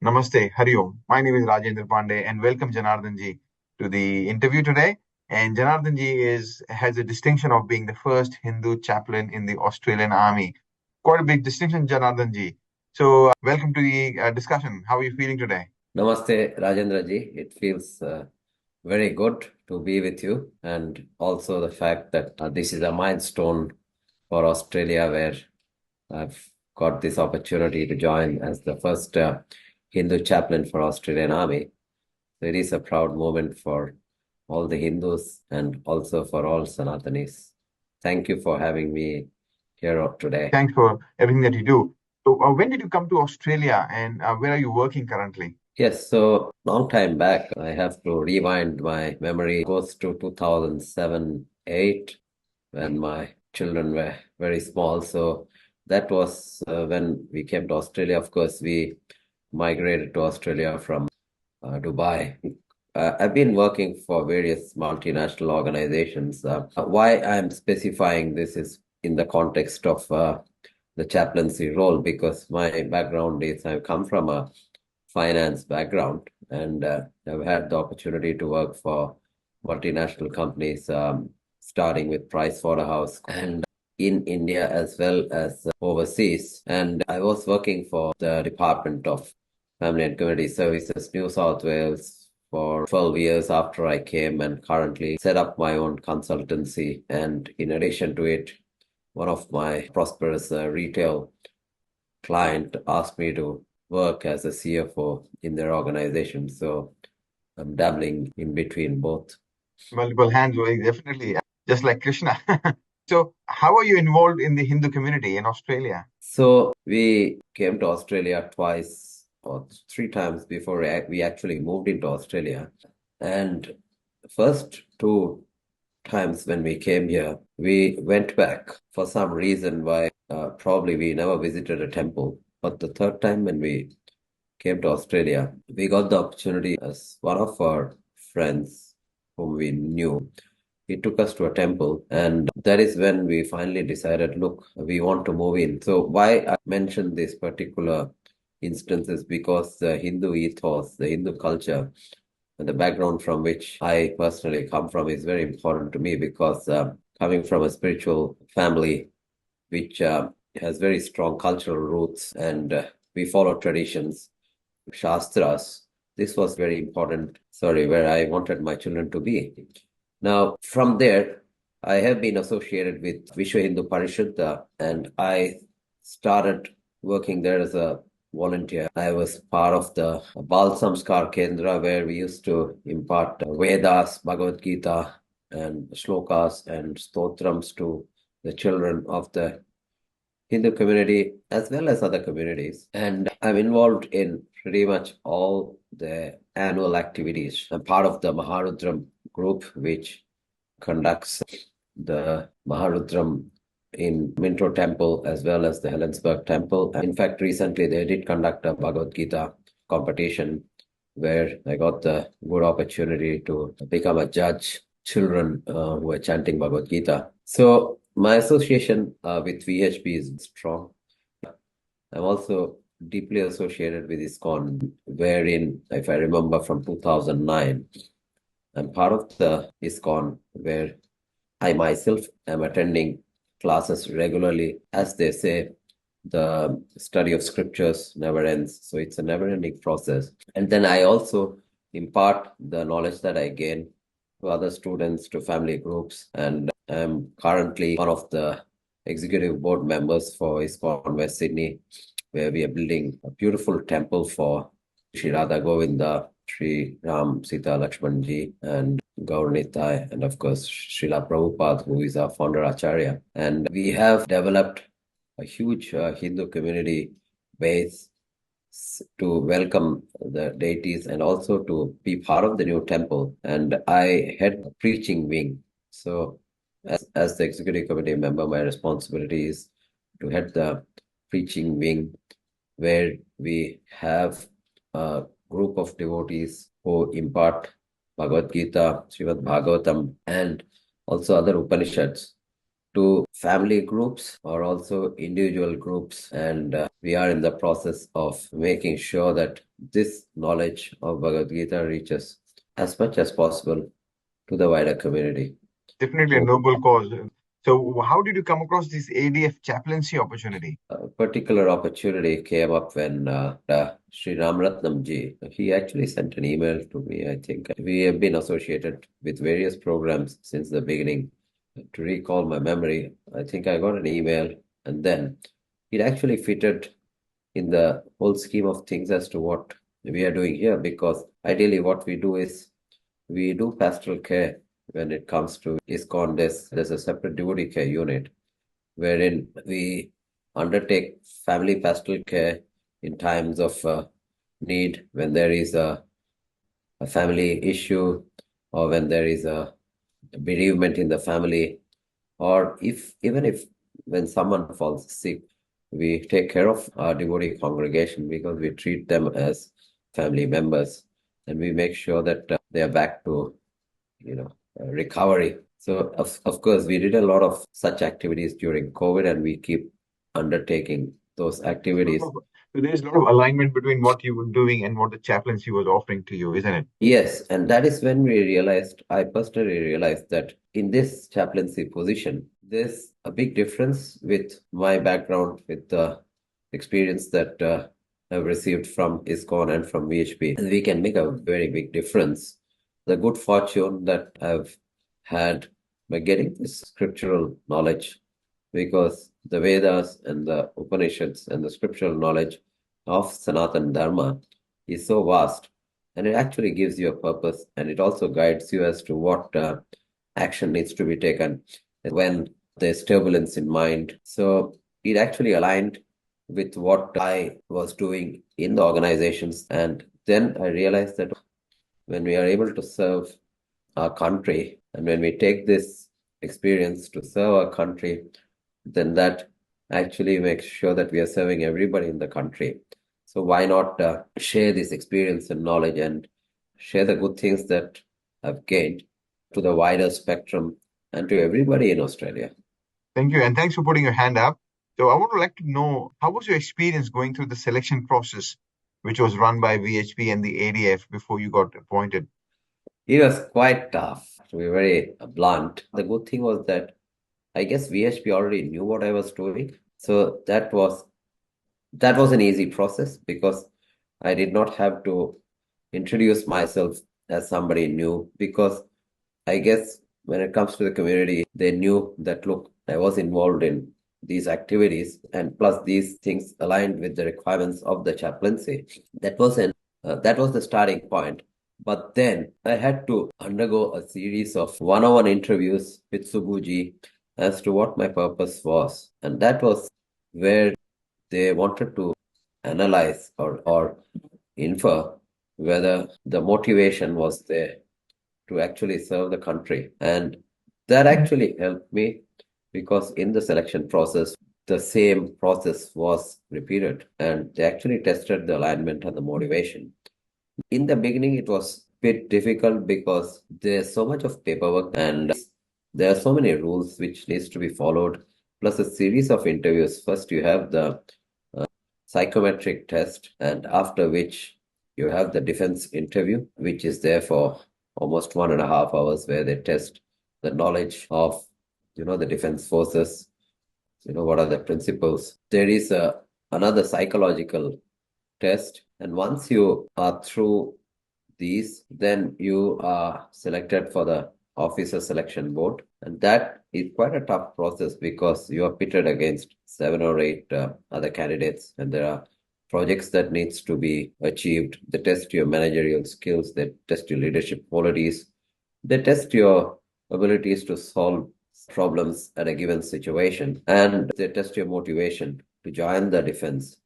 Namaste, Hari Om. My name is Rajendra Pandey and welcome Janardhan ji to the interview today. And Janardhan ji has a distinction of being the first Hindu chaplain in the Australian Army. Quite a big distinction, Janardhan ji. So, welcome to the discussion. How are you feeling today? Namaste, Rajendra ji. It feels very good to be with you, and also the fact that this is a milestone for Australia where I've got this opportunity to join as the first Hindu chaplain for Australian Army. So it is a proud moment for all the Hindus and also for all Sanatanis. Thank you for having me here today. Thanks for everything that you do. So, when did you come to Australia and where are you working currently? Yes, so long time back, I have to rewind my memory. It goes to 2007, 8, when my children were very small. So that was when we came to Australia. Of course, we migrated to Australia from Dubai. I've been working for various multinational organizations. Why I'm specifying this is in the context of the chaplaincy role, because my background is I come from a finance background, and I've had the opportunity to work for multinational companies, starting with Pricewaterhouse and in India as well as overseas. And I was working for the Department of Family and Community Services, New South Wales, for 12 years after I came, and currently set up my own consultancy. And in addition to it, one of my prosperous retail client asked me to work as a CFO in their organization. So I'm dabbling in between both. Multiple hands, well, definitely, just like Krishna. So, how are you involved in the Hindu community in Australia? So we came to Australia twice or three times before we actually moved into Australia. And first two times when we came here, we went back for some reason why probably we never visited a temple. But the third time when we came to Australia, we got the opportunity as one of our friends whom we knew. He took us to a temple, and that is when we finally decided, look, we want to move in. So why I mentioned this particular instance is because the Hindu ethos, the Hindu culture, and the background from which I personally come from is very important to me, because coming from a spiritual family which has very strong cultural roots, and we follow traditions, Shastras. This was very important, where I wanted my children to be. Now, from there, I have been associated with Vishwa Hindu Parishad, and I started working there as a volunteer. I was part of the Bal Samskar Kendra, where we used to impart Vedas, Bhagavad Gita, and shlokas and stotrams to the children of the Hindu community as well as other communities. And I'm involved in pretty much all the annual activities. I'm part of the Maharudram group, which conducts the Maharudram in Minto Temple as well as the Helensburgh Temple. In fact, recently they did conduct a Bhagavad Gita competition where I got the good opportunity to become a judge. Children who were chanting Bhagavad Gita. So my association with VHP is strong. I'm also deeply associated with ISKCON, wherein, if I remember from 2009, I'm part of the ISKCON, where I myself am attending classes regularly. As they say, the study of scriptures never ends. So it's a never-ending process. And then I also impart the knowledge that I gain to other students, to family groups. And I'm currently one of the executive board members for ISKCON West Sydney, where we are building a beautiful temple for Sri Radha Govinda, Sri Ram Sita Lakshmanji, and Gauranitai, and of course Srila Prabhupada, who is our founder Acharya. And we have developed a huge Hindu community base to welcome the deities and also to be part of the new temple. And I head the preaching wing. So as the executive committee member, my responsibility is to head the preaching wing, where we have a group of devotees who impart Bhagavad Gita, Srimad Bhagavatam, and also other Upanishads to family groups or also individual groups. And we are in the process of making sure that this knowledge of Bhagavad Gita reaches as much as possible to the wider community. Definitely a noble cause. So, how did you come across this ADF chaplaincy opportunity? A particular opportunity came up when Sri Ramratnam ji, he actually sent an email to me. I think we have been associated with various programs since the beginning. To recall my memory, I think I got an email, and then it actually fitted in the whole scheme of things as to what we are doing here, because ideally what we do is we do pastoral care. When it comes to ISKCON, there's a separate devotee care unit wherein we undertake family pastoral care in times of need, when there is a family issue, or when there is a bereavement in the family, or if even if when someone falls sick, we take care of our devotee congregation because we treat them as family members, and we make sure that they are back to recovery. So of course we did a lot of such activities during COVID, and we keep undertaking those activities. So there's a lot of alignment between what you were doing and what the chaplaincy was offering to you, isn't it? Yes, and that is when I personally realized that in this chaplaincy position, there's a big difference with my background, with the experience that I've received from ISKCON and from VHP. And we can make a very big difference. The good fortune that I've had by getting this scriptural knowledge, because the Vedas and the Upanishads and the scriptural knowledge of Sanatana Dharma is so vast, and it actually gives you a purpose, and it also guides you as to what action needs to be taken when there's turbulence in mind. So it actually aligned with what I was doing in the organizations, and then I realized that when we are able to serve our country, and when we take this experience to serve our country, then that actually makes sure that we are serving everybody in the country. So why not share this experience and knowledge and share the good things that I've gained to the wider spectrum and to everybody in Australia. Thank you. And thanks for putting your hand up. So I would like to know, how was your experience going through the selection process, which was run by VHP and the ADF before you got appointed? It was quite tough, to be very blunt. The good thing was that I guess VHP already knew what I was doing. So that was an easy process, because I did not have to introduce myself as somebody new, because I guess when it comes to the community, they knew that, look, I was involved in these activities, and plus these things aligned with the requirements of the chaplaincy. That was the starting point. But then I had to undergo a series of one-on-one interviews with Subhuji as to what my purpose was. And that was where they wanted to analyze or infer whether the motivation was there to actually serve the country. And that actually helped me, because in the selection process, the same process was repeated, and they actually tested the alignment and the motivation. In the beginning, it was a bit difficult because there's so much of paperwork, and there are so many rules which needs to be followed, plus a series of interviews. First, you have the psychometric test, and after which you have the defense interview, which is there for almost 1.5 hours, where they test the knowledge of the defense forces, what are the principles. There is another psychological test, and once you are through these, then you are selected for the officer selection board, and that is quite a tough process, because you are pitted against 7 or 8 other candidates, and there are projects that needs to be achieved. They test your managerial skills, they test your leadership qualities, they test your abilities to solve problems at a given situation, and they test your motivation to join the defense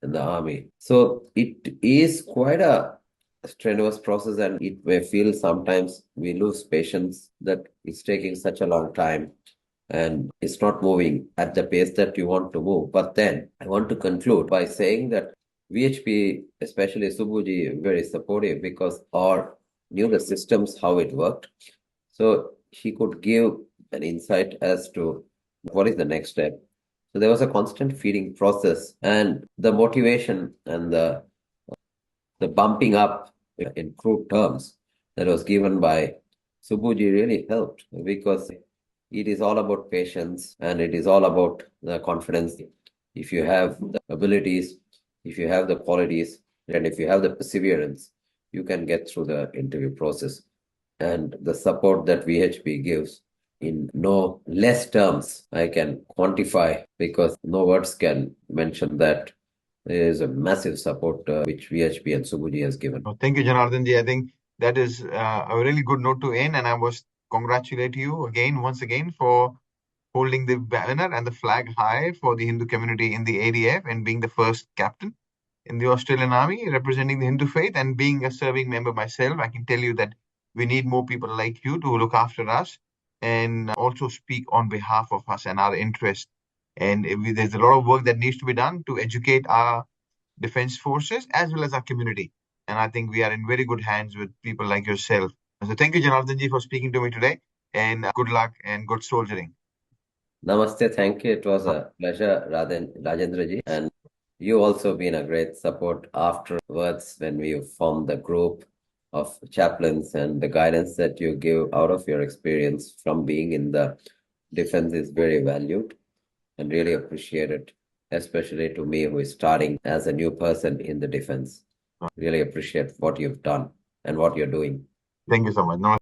and the army. So it is quite a strenuous process, and it may feel sometimes we lose patience that it's taking such a long time and it's not moving at the pace that you want to move. But then I want to conclude by saying that VHP, especially Subhuji, very supportive, because or knew the systems, how it worked. So he could give an insight as to what is the next step. So there was a constant feeding process, and the motivation and the bumping up in crude terms that was given by Subbuji really helped, because it is all about patience and it is all about the confidence. If you have the abilities, if you have the qualities, and if you have the perseverance, you can get through the interview process. And the support that VHP gives in no less terms I can quantify, because no words can mention that. There is a massive support which VHP and Subbuji has given. Thank you, Janardhan ji. I think that is a really good note to end, and I must congratulate you again, once again, for holding the banner and the flag high for the Hindu community in the ADF and being the first captain in the Australian Army representing the Hindu faith. And being a serving member myself, I can tell you that we need more people like you to look after us and also speak on behalf of us and our interests. And there's a lot of work that needs to be done to educate our defense forces as well as our community. And I think we are in very good hands with people like yourself. So thank you, Janardhan ji, for speaking to me today. And good luck and good soldiering. Namaste, thank you. It was a pleasure, Rajendra ji. And you also been a great support afterwards when we formed the group of chaplains, and the guidance that you give out of your experience from being in the defense is very valued and really appreciated, especially to me who is starting as a new person in the defense. Really appreciate what you've done and what you're doing. Thank you so much.